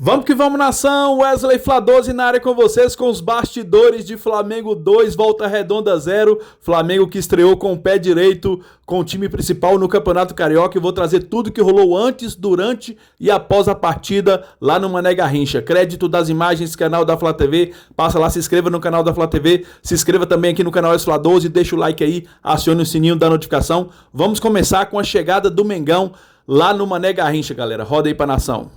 Vamos que vamos, nação! Wesley Fla12 na área com vocês, com os bastidores de Flamengo 2, Volta Redonda 0. Flamengo que estreou com o pé direito com o time principal no Campeonato Carioca. E vou trazer tudo que rolou antes, durante e após a partida lá no Mané Garrincha. Crédito das imagens, canal da Flá TV. Passa lá, se inscreva no canal da Flá TV. Se inscreva também aqui no canal Fla12. Deixa o like aí, acione o sininho da notificação. Vamos começar com a chegada do Mengão lá no Mané Garrincha, galera. Roda aí pra nação.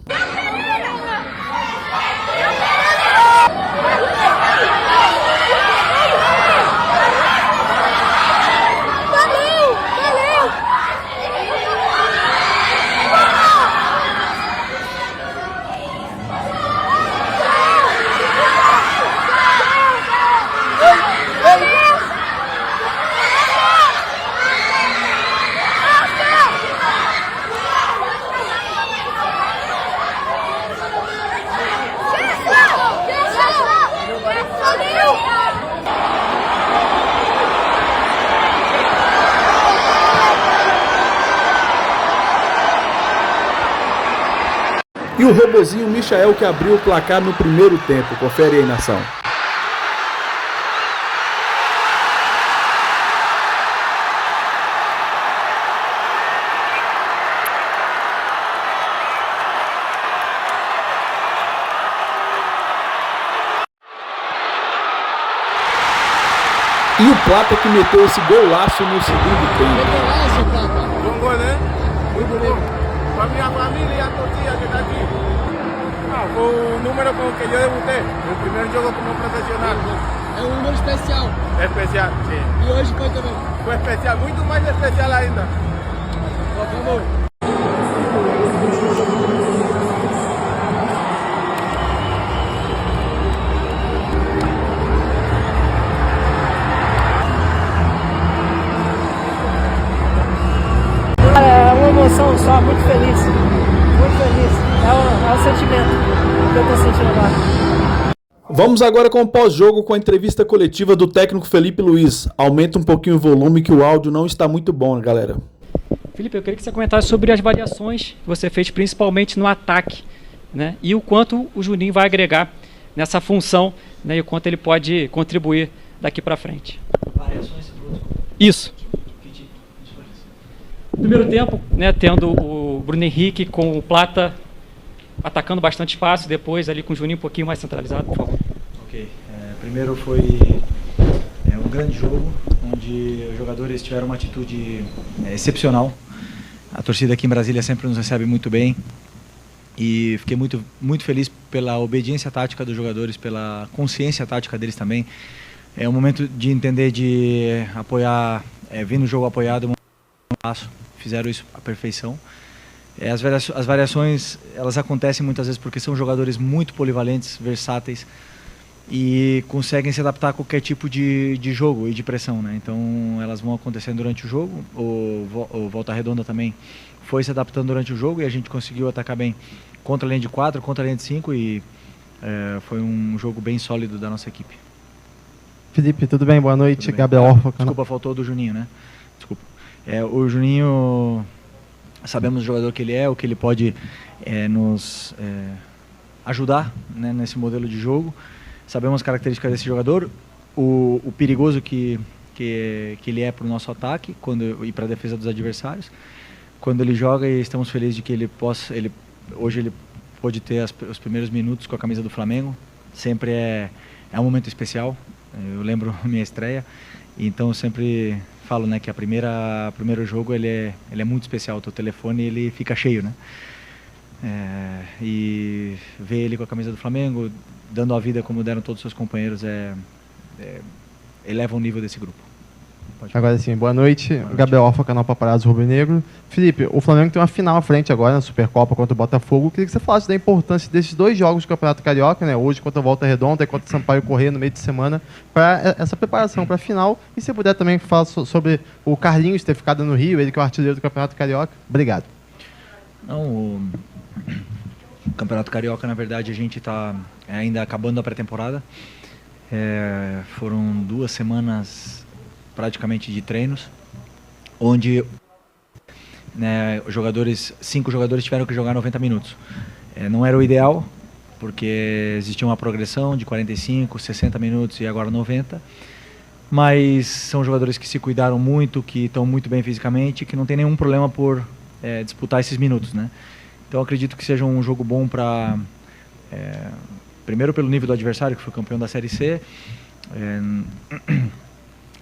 E o robozinho Michael que abriu o placar no primeiro tempo. Confere aí, nação. E o Plata que meteu esse golaço no segundo tempo. Bom gol, né? Muito bom. Para minha família e a torcida que está aqui. Foi o número com que eu debutei. Meu primeiro jogo como profissional. É um número especial. Especial, sim. E hoje foi também? Foi especial, muito mais especial ainda. Vamos. É uma emoção só, muito feliz. Muito feliz. É o sentimento que eu tô sentindo agora. Vamos agora com o pós-jogo com a entrevista coletiva do técnico Felipe Luiz. Aumenta um pouquinho o volume que o áudio não está muito bom, galera. Felipe, eu queria que você comentasse sobre as variações que você fez principalmente no ataque, né? E o quanto o Juninho vai agregar nessa função, né? E o quanto ele pode contribuir daqui para frente. Variações? Isso. No primeiro tempo, né, tendo o Bruno Henrique com o Plata atacando bastante espaço, depois ali com o Juninho um pouquinho mais centralizado, por favor. Ok. Primeiro foi um grande jogo, onde os jogadores tiveram uma atitude excepcional. A torcida aqui em Brasília sempre nos recebe muito bem e fiquei muito feliz pela obediência tática dos jogadores, pela consciência tática deles também. É um momento de entender, de apoiar, vir no jogo apoiado, fizeram isso à perfeição. As variações, elas acontecem muitas vezes porque são jogadores muito polivalentes, versáteis e conseguem se adaptar a qualquer tipo de jogo e de pressão, né? Então elas vão acontecendo durante o jogo. O Volta Redonda também foi se adaptando durante o jogo e a gente conseguiu atacar bem contra a linha de 4, contra a linha de 5 e foi um jogo bem sólido da nossa equipe. Felipe, tudo bem? Boa noite. Gabriel Orfa. Desculpa, faltou do Juninho, né? Desculpa. O Juninho, sabemos o jogador que ele é, o que ele pode nos ajudar, né, nesse modelo de jogo. Sabemos as características desse jogador, o perigoso que ele é para o nosso ataque e para a defesa dos adversários. Quando ele joga, e estamos felizes de que hoje ele pôde ter os primeiros minutos com a camisa do Flamengo. Sempre é um momento especial. Eu lembro minha estreia, então eu sempre falo, né, que o primeiro jogo ele é muito especial. O teu telefone ele fica cheio, né? E ver ele com a camisa do Flamengo, dando a vida como deram todos os seus companheiros, eleva o nível desse grupo. Agora sim, boa noite. Gabriel Orfa, canal Paparazzo Rubro Negro. Felipe, o Flamengo tem uma final à frente agora na Supercopa contra o Botafogo. Queria que você falasse da importância desses dois jogos do Campeonato Carioca, né? Hoje contra a Volta Redonda e contra o Sampaio Corrêa no meio de semana, para essa preparação para a final. E se puder também falar sobre o Carlinhos ter ficado no Rio, ele que é o artilheiro do Campeonato Carioca. Obrigado. O Campeonato Carioca, na verdade, a gente está ainda acabando a pré-temporada. Foram 2 semanas praticamente de treinos, onde, né, 5 jogadores tiveram que jogar 90 minutos. Não era o ideal, porque existia uma progressão de 45, 60 minutos e agora 90. Mas são jogadores que se cuidaram muito, que estão muito bem fisicamente, que não tem nenhum problema por disputar esses minutos, né? Então acredito que seja um jogo bom para... primeiro pelo nível do adversário, que foi campeão da Série C,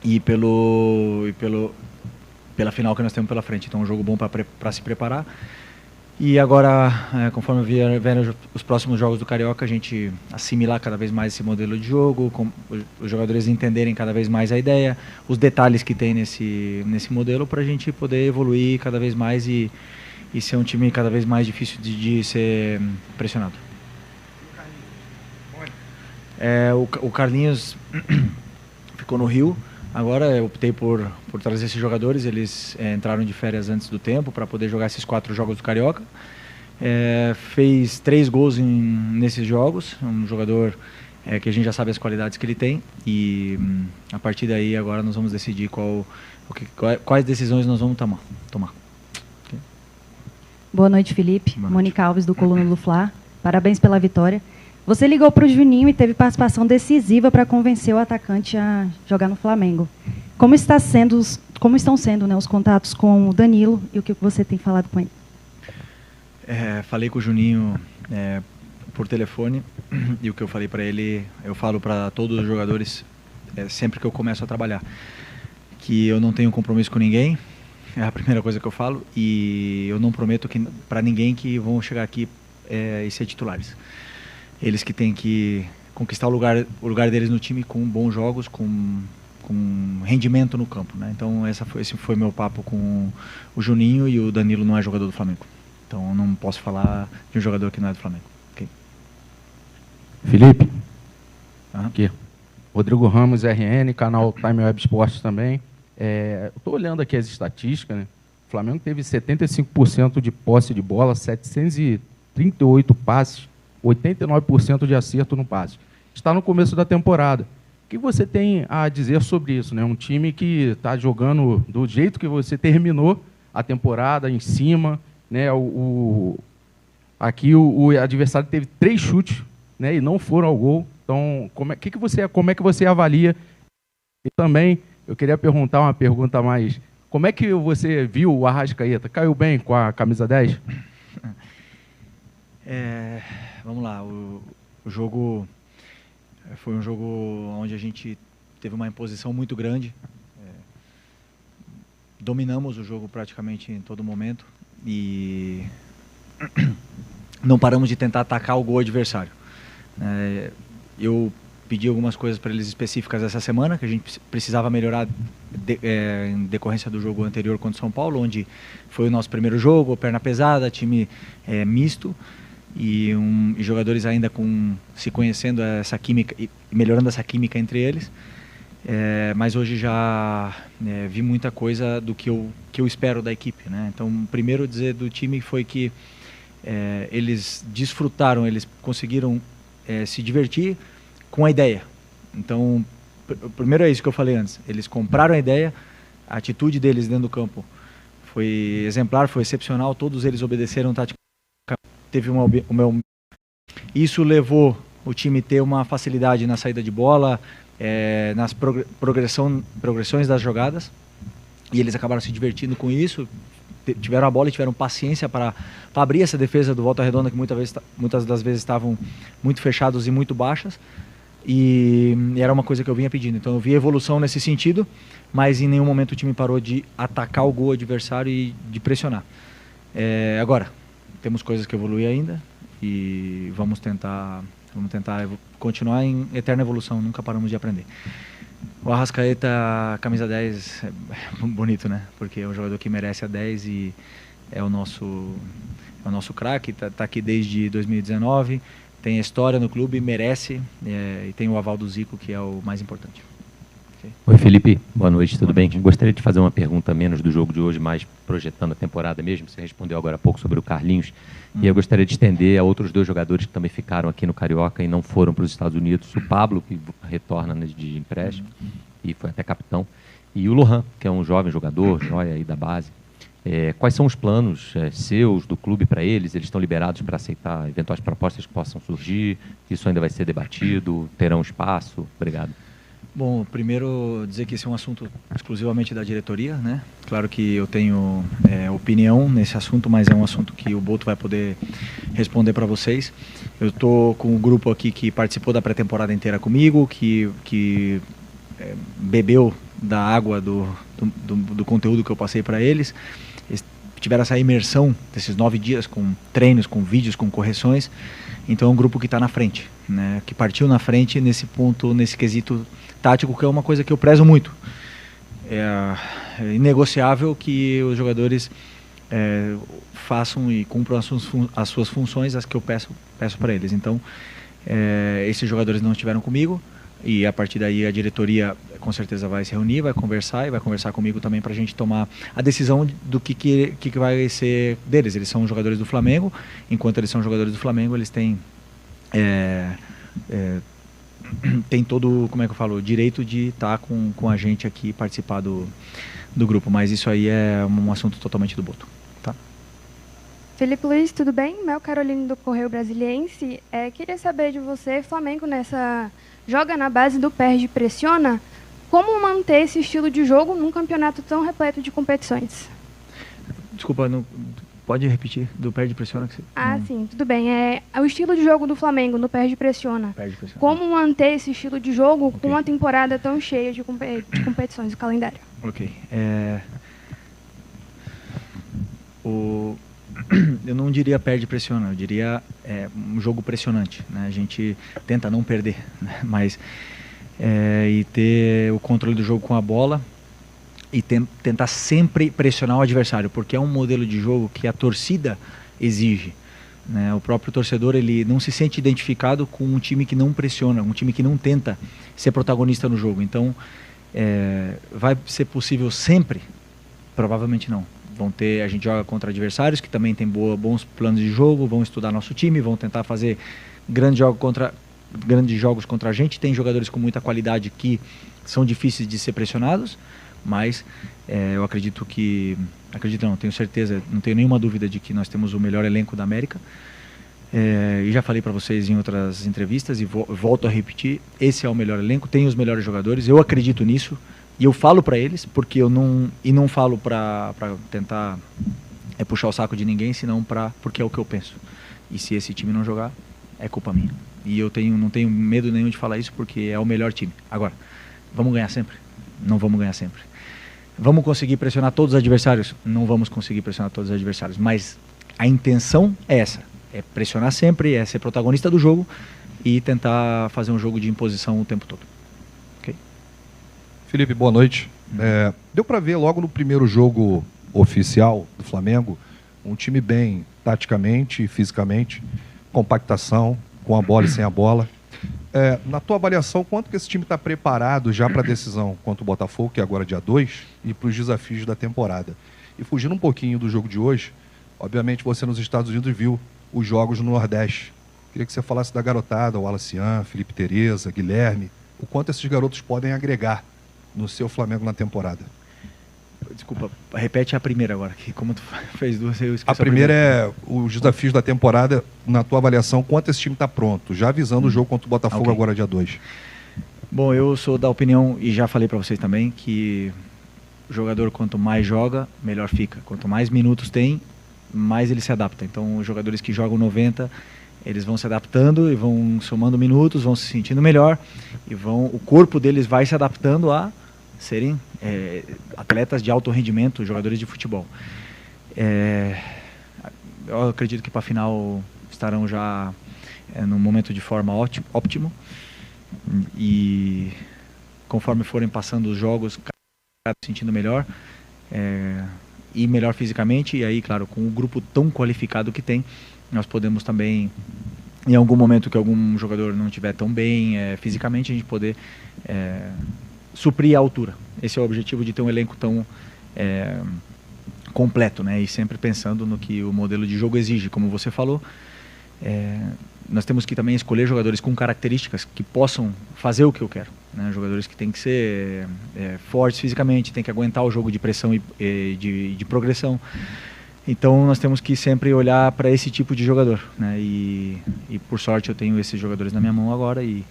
e pela final que nós temos pela frente. Então é um jogo bom para se preparar. E agora, conforme vierem os próximos jogos do Carioca, a gente assimilar cada vez mais esse modelo de jogo, os jogadores entenderem cada vez mais a ideia, os detalhes que tem nesse modelo, para a gente poder evoluir cada vez mais e ser um time cada vez mais difícil de ser pressionado. O Carlinhos ficou no Rio. Agora eu optei por trazer esses jogadores, eles entraram de férias antes do tempo para poder jogar esses 4 jogos do Carioca. Fez 3 gols nesses jogos, um jogador que a gente já sabe as qualidades que ele tem, e a partir daí agora nós vamos decidir quais decisões nós vamos tomar. Okay. Boa noite, Felipe. Boa noite. Mônica Alves, do Coluna do Fla. Parabéns pela vitória. Você ligou para o Juninho e teve participação decisiva para convencer o atacante a jogar no Flamengo. Como estão sendo, né, os contatos com o Danilo e o que você tem falado com ele? Falei com o Juninho por telefone, e o que eu falei para ele, eu falo para todos os jogadores sempre que eu começo a trabalhar, que eu não tenho compromisso com ninguém, é a primeira coisa que eu falo, e eu não prometo para ninguém que vão chegar aqui e ser titulares. Eles que têm que conquistar o lugar deles no time com bons jogos, com rendimento no campo, né? Então esse foi meu papo com o Juninho, e o Danilo não é jogador do Flamengo. Então eu não posso falar de um jogador que não é do Flamengo. Okay. Felipe, aqui. Rodrigo Ramos, RN, canal Time Web Sports também. Estou olhando aqui as estatísticas, né? O Flamengo teve 75% de posse de bola, 738 passes, 89% de acerto no passe. Está no começo da temporada. O que você tem a dizer sobre isso, né? Um time que está jogando do jeito que você terminou a temporada, em cima, né? Aqui o adversário teve 3 chutes, né? E não foram ao gol. Então, como é que você avalia? E também eu queria perguntar uma pergunta mais. Como é que você viu o Arrascaeta? Caiu bem com a camisa 10? Vamos lá, o jogo foi um jogo onde a gente teve uma imposição muito grande, dominamos o jogo praticamente em todo momento e não paramos de tentar atacar o gol adversário. Eu pedi algumas coisas para eles específicas essa semana, que a gente precisava melhorar em decorrência do jogo anterior contra o São Paulo, onde foi o nosso primeiro jogo, perna pesada, time misto, e jogadores ainda se conhecendo essa química e melhorando essa química entre eles, mas hoje já vi muita coisa do que eu espero da equipe, né? Então, primeiro dizer do time foi que eles desfrutaram, eles conseguiram se divertir com a ideia. Então, primeiro é isso que eu falei antes, eles compraram a ideia, a atitude deles dentro do campo foi exemplar, foi excepcional, todos eles obedeceram taticamente. Isso levou o time a ter uma facilidade na saída de bola, nas progressões das jogadas, e eles acabaram se divertindo com isso, tiveram a bola e tiveram paciência para abrir essa defesa do Volta Redonda, que muitas das vezes estavam muito fechados e muito baixas, e era uma coisa que eu vinha pedindo. Então eu vi evolução nesse sentido, mas em nenhum momento o time parou de atacar o gol adversário e de pressionar. Agora, temos coisas que evoluir ainda e vamos tentar continuar em eterna evolução, nunca paramos de aprender. O Arrascaeta, camisa 10, é bonito, né? Porque é um jogador que merece a 10 e é o nosso craque, tá aqui desde 2019, tem a história no clube, merece, e tem o aval do Zico, que é o mais importante. Okay. Oi, Felipe, boa noite, tudo bem? Gostaria de fazer uma pergunta menos do jogo de hoje, mais projetando a temporada mesmo. Você respondeu agora há pouco sobre o Carlinhos, e eu gostaria de estender a outros 2 jogadores que também ficaram aqui no Carioca e não foram para os Estados Unidos, o Pablo, que retorna de empréstimo e foi até capitão, e o Lohan, que é um jovem jogador, joia aí da base. Quais são os planos seus, do clube para eles? Eles estão liberados para aceitar eventuais propostas que possam surgir? Isso ainda vai ser debatido? Terão espaço? Obrigado. Bom, primeiro dizer que esse é um assunto exclusivamente da diretoria, né? Claro que eu tenho opinião nesse assunto, mas é um assunto que o Boto vai poder responder para vocês. Eu estou com um grupo aqui que participou da pré-temporada inteira comigo, que bebeu da água do conteúdo que eu passei para eles. Eles tiveram essa imersão desses 9 dias com treinos, com vídeos, com correções. Então é um grupo que está na frente, né? Que partiu na frente nesse ponto, nesse quesito tático, que é uma coisa que eu prezo muito. É inegociável que os jogadores façam e cumpram as suas funções, as que eu peço para eles. Então, esses jogadores não estiveram comigo, e a partir daí a diretoria com certeza vai se reunir, vai conversar e vai conversar comigo também para a gente tomar a decisão do que vai ser deles. Eles são jogadores do Flamengo, enquanto eles são jogadores do Flamengo, eles têm tem todo, como é que eu falo, o direito de estar com a gente aqui e participar do grupo, mas isso aí é um assunto totalmente do Boto. Tá? Felipe Luiz, tudo bem? Mel Carolina do Correio Brasiliense. Queria saber de você, Flamengo joga na base do perde e pressiona, como manter esse estilo de jogo num campeonato tão repleto de competições? Desculpa, pode repetir, do perde e pressiona? Sim, tudo bem. O estilo de jogo do Flamengo no perde e pressiona. Como manter esse estilo de jogo com uma temporada tão cheia de competições, o calendário? Ok. Eu não diria perde e pressiona, eu diria um jogo pressionante, né? A gente tenta não perder, né? Mas e ter o controle do jogo com a bola e tentar sempre pressionar o adversário, porque é um modelo de jogo que a torcida exige, né? O próprio torcedor, ele não se sente identificado com um time que não pressiona, um time que não tenta ser protagonista no jogo. Então, vai ser possível sempre? Provavelmente não. A gente joga contra adversários que também têm bons planos de jogo, vão estudar nosso time, vão tentar fazer grandes jogos contra a gente. Tem jogadores com muita qualidade que são difíceis de ser pressionados, mas eu tenho certeza, não tenho nenhuma dúvida de que nós temos o melhor elenco da América. E já falei para vocês em outras entrevistas e volto a repetir, esse é o melhor elenco, tem os melhores jogadores, eu acredito nisso. E eu falo para eles, porque não falo para tentar puxar o saco de ninguém, senão porque é o que eu penso. E se esse time não jogar, é culpa minha. E eu não tenho medo nenhum de falar isso, porque é o melhor time. Agora, vamos ganhar sempre? Não vamos ganhar sempre. Vamos conseguir pressionar todos os adversários? Não vamos conseguir pressionar todos os adversários. Mas a intenção é essa. É pressionar sempre, é ser protagonista do jogo e tentar fazer um jogo de imposição o tempo todo. Felipe, boa noite. Deu para ver logo no primeiro jogo oficial do Flamengo, um time bem taticamente e fisicamente, compactação, com a bola e sem a bola. Na tua avaliação, quanto que esse time está preparado já para a decisão contra o Botafogo, que é agora dia 2, e para os desafios da temporada? E fugindo um pouquinho do jogo de hoje, obviamente você nos Estados Unidos viu os jogos no Nordeste. Queria que você falasse da garotada, o Alacian, Felipe Tereza, Guilherme, o quanto esses garotos podem agregar no seu Flamengo na temporada. Desculpa, repete a primeira agora, que como tu fez duas, eu esqueci. A primeira é os desafios da temporada, na tua avaliação, quanto esse time está pronto, já visando o jogo contra o Botafogo agora dia 2. Bom, eu sou da opinião, e já falei para vocês também, que o jogador quanto mais joga, melhor fica. Quanto mais minutos tem, mais ele se adapta. Então, os jogadores que jogam 90, eles vão se adaptando e vão somando minutos, vão se sentindo melhor, e o corpo deles vai se adaptando a serem atletas de alto rendimento, jogadores de futebol. Eu acredito que para a final estarão já num momento de forma óptimo, e conforme forem passando os jogos, cada se sentindo melhor e melhor fisicamente, e aí, claro, com o grupo tão qualificado que tem, nós podemos também, em algum momento que algum jogador não estiver tão bem fisicamente, a gente poder suprir a altura. Esse é o objetivo de ter um elenco tão completo, né? E sempre pensando no que o modelo de jogo exige, como você falou. Nós temos que também escolher jogadores com características que possam fazer o que eu quero. né? Jogadores que têm que ser fortes fisicamente, têm que aguentar o jogo de pressão e de progressão. Então nós temos que sempre olhar para esse tipo de jogador, né? E por sorte eu tenho esses jogadores na minha mão agora e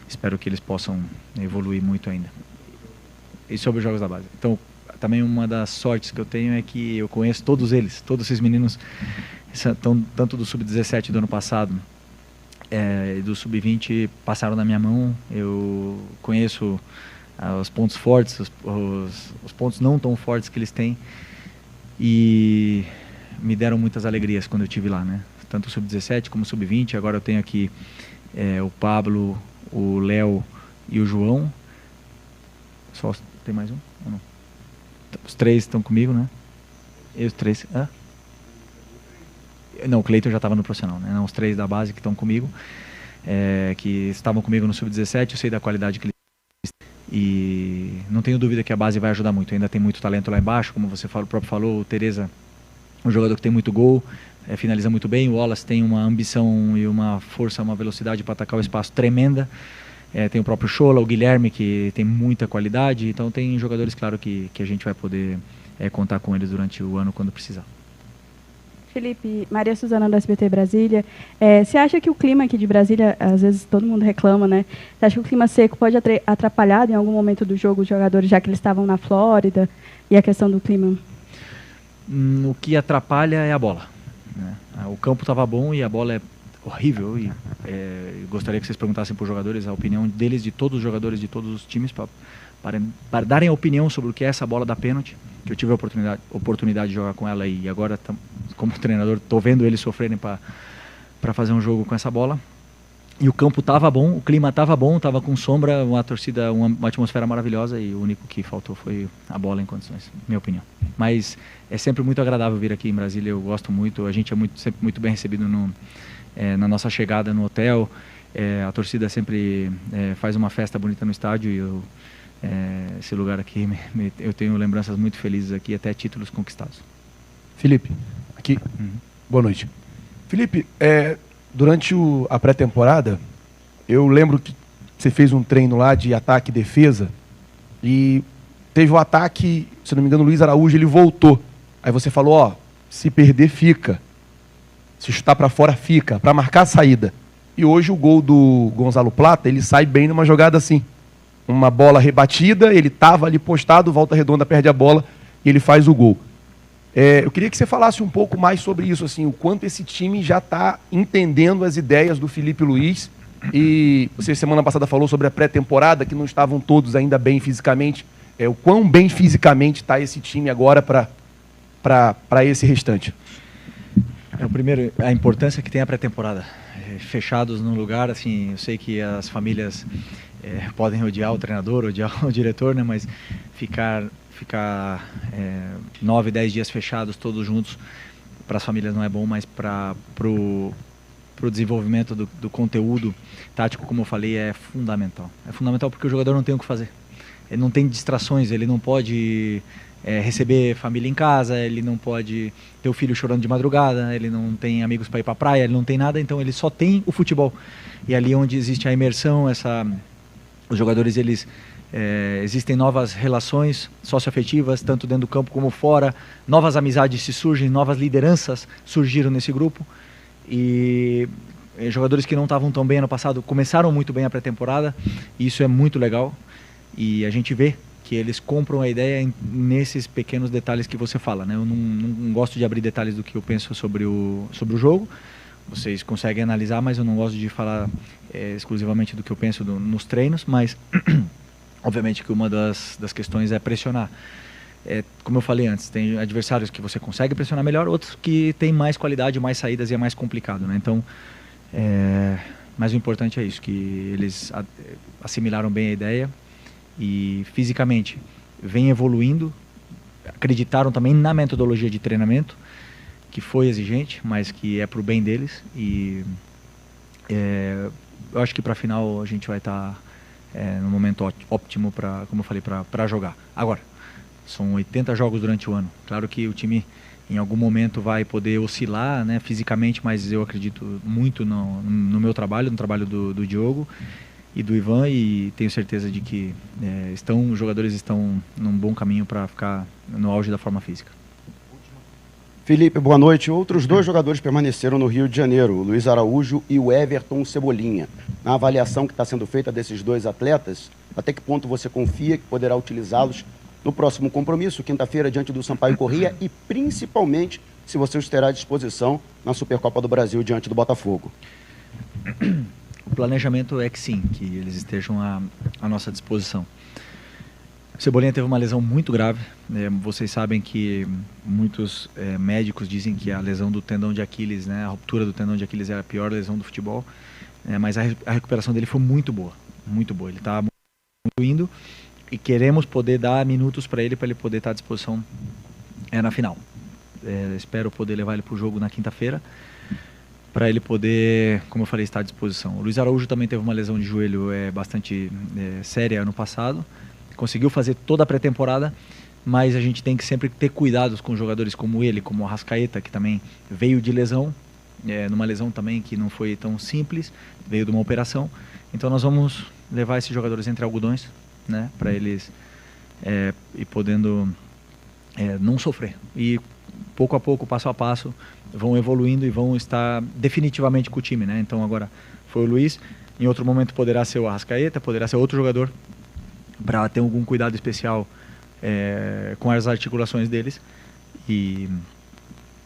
espero que eles possam evoluir muito ainda. E sobre os jogos da base. Então também uma das sortes que eu tenho é que eu conheço todos esses meninos, tanto do Sub-17 do ano passado e do Sub-20 passaram na minha mão. Eu conheço os pontos fortes, os pontos não tão fortes que eles têm. E me deram muitas alegrias quando eu estive lá, né? Tanto o Sub-17 como o Sub-20. Agora eu tenho aqui o Pablo, o Léo e o João. Só tem mais um? Ou não? Os 3 estão comigo, né? E os 3... Não, o Cleiton já estava no profissional, né? Não, os 3 da base que estão comigo, que estavam comigo no Sub-17. Eu sei da qualidade que eles têm. E não tenho dúvida que a base vai ajudar muito. Ainda tem muito talento lá embaixo, como você próprio falou. O Tereza, um jogador que tem muito gol, finaliza muito bem. O Wallace tem uma ambição e uma força, uma velocidade para atacar o espaço tremenda. Tem o próprio Chola, o Guilherme, que tem muita qualidade. Então tem jogadores, claro, que a gente vai poder contar com eles durante o ano quando precisar. Felipe, Maria Suzana do SBT Brasília. Você acha que o clima aqui de Brasília, às vezes todo mundo reclama, né? Você acha que o clima seco pode atrapalhar em algum momento do jogo os jogadores, já que eles estavam na Flórida, e a questão do clima? O que atrapalha é a bola, né? O campo estava bom e a bola é horrível. E gostaria que vocês perguntassem para os jogadores a opinião deles, de todos os jogadores de todos os times, para darem a opinião sobre o que é essa bola da pênalti, que eu tive a oportunidade de jogar com ela e agora, como treinador, estou vendo eles sofrerem para fazer um jogo com essa bola. E o campo estava bom, o clima estava bom, estava com sombra, uma torcida, uma atmosfera maravilhosa, e o único que faltou foi a bola em condições, minha opinião. Mas é sempre muito agradável vir aqui em Brasília, eu gosto muito, a gente é sempre muito bem recebido na nossa chegada no hotel, a torcida sempre faz uma festa bonita no estádio e esse lugar aqui, eu tenho lembranças muito felizes aqui, até títulos conquistados. Felipe, aqui, boa noite. Felipe, durante a pré-temporada, eu lembro que você fez um treino lá de ataque e defesa e teve o ataque, se não me engano, o Luiz Araújo, ele voltou. Aí você falou, se perder, fica. Se chutar para fora, fica, para marcar a saída. E hoje o gol do Gonzalo Plata, ele sai bem numa jogada assim. Uma bola rebatida, ele estava ali postado, Volta Redonda perde a bola e ele faz o gol. Eu queria que você falasse um pouco mais sobre isso, assim, o quanto esse time já está entendendo as ideias do Felipe Luiz. E você semana passada falou sobre a pré-temporada, que não estavam todos ainda bem fisicamente. O quão bem fisicamente está esse time agora para esse restante? Primeiro, a importância que tem a pré-temporada. Fechados num lugar, assim, eu sei que as famílias podem odiar o treinador, odiar o diretor, né? Mas ficar 9, 10 dias fechados, todos juntos, para as famílias não é bom, mas para o desenvolvimento do conteúdo tático, como eu falei, é fundamental. É fundamental porque o jogador não tem o que fazer. Ele não tem distrações, ele não pode receber família em casa, ele não pode ter o filho chorando de madrugada, ele não tem amigos para ir para a praia, ele não tem nada, então ele só tem o futebol. E ali onde existe a imersão, os jogadores, existem novas relações socioafetivas, tanto dentro do campo como fora, novas amizades se surgem, novas lideranças surgiram nesse grupo, e jogadores que não estavam tão bem ano passado começaram muito bem a pré-temporada, e isso é muito legal, e a gente vê que eles compram a ideia nesses pequenos detalhes que você fala, né? Eu não gosto de abrir detalhes do que eu penso sobre o jogo. Vocês conseguem analisar, mas eu não gosto de falar exclusivamente do que eu penso nos treinos, mas obviamente que uma das questões é pressionar. Como eu falei antes, tem adversários que você consegue pressionar melhor, outros que têm mais qualidade, mais saídas e é mais complicado, né? Então, mas o importante é isso, que eles assimilaram bem a ideia e fisicamente vem evoluindo, acreditaram também na metodologia de treinamento, que foi exigente, mas que é para o bem deles, e eu acho que para a final a gente vai estar no momento óptimo para, como eu falei, para jogar. Agora, são 80 jogos durante o ano, claro que o time em algum momento vai poder oscilar, né, fisicamente, mas eu acredito muito no meu trabalho, no trabalho do Diogo, e do Ivan, e tenho certeza de que os jogadores estão num bom caminho para ficar no auge da forma física. Felipe, boa noite. Outros 2 jogadores permaneceram no Rio de Janeiro, o Luiz Araújo e o Everton Cebolinha. Na avaliação que está sendo feita desses 2 atletas, até que ponto você confia que poderá utilizá-los no próximo compromisso, quinta-feira, diante do Sampaio Corrêa, e principalmente se você os terá à disposição na Supercopa do Brasil diante do Botafogo? O planejamento é que sim, que eles estejam à nossa disposição. O Cebolinha teve uma lesão muito grave. Vocês sabem que muitos médicos dizem que a lesão do tendão de Aquiles, né, a ruptura do tendão de Aquiles, era a pior lesão do futebol. Mas a recuperação dele foi muito boa, muito boa. Ele está muito indo e queremos poder dar minutos para ele poder estar à disposição na final. Espero poder levar ele para o jogo na quinta-feira, para ele poder, como eu falei, estar à disposição. O Luiz Araújo também teve uma lesão de joelho bastante séria ano passado. Conseguiu fazer toda a pré-temporada, mas a gente tem que sempre ter cuidados com jogadores como ele, como o Arrascaeta, que também veio de lesão, numa lesão também que não foi tão simples, veio de uma operação. Então nós vamos levar esses jogadores entre algodões, né, para eles ir podendo não sofrer. E pouco a pouco, passo a passo, vão evoluindo e vão estar definitivamente com o time, né? Então agora foi o Luiz, em outro momento poderá ser o Arrascaeta, poderá ser outro jogador, para ter algum cuidado especial com as articulações deles,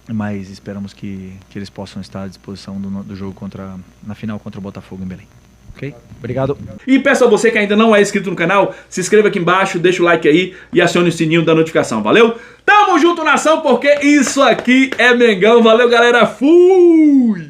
mas esperamos que eles possam estar à disposição do jogo na final contra o Botafogo em Belém. Ok? Obrigado. E peço a você que ainda não é inscrito no canal, se inscreva aqui embaixo, deixa o like aí e acione o sininho da notificação, valeu? Tamo junto, nação, porque isso aqui é Mengão. Valeu, galera, fui!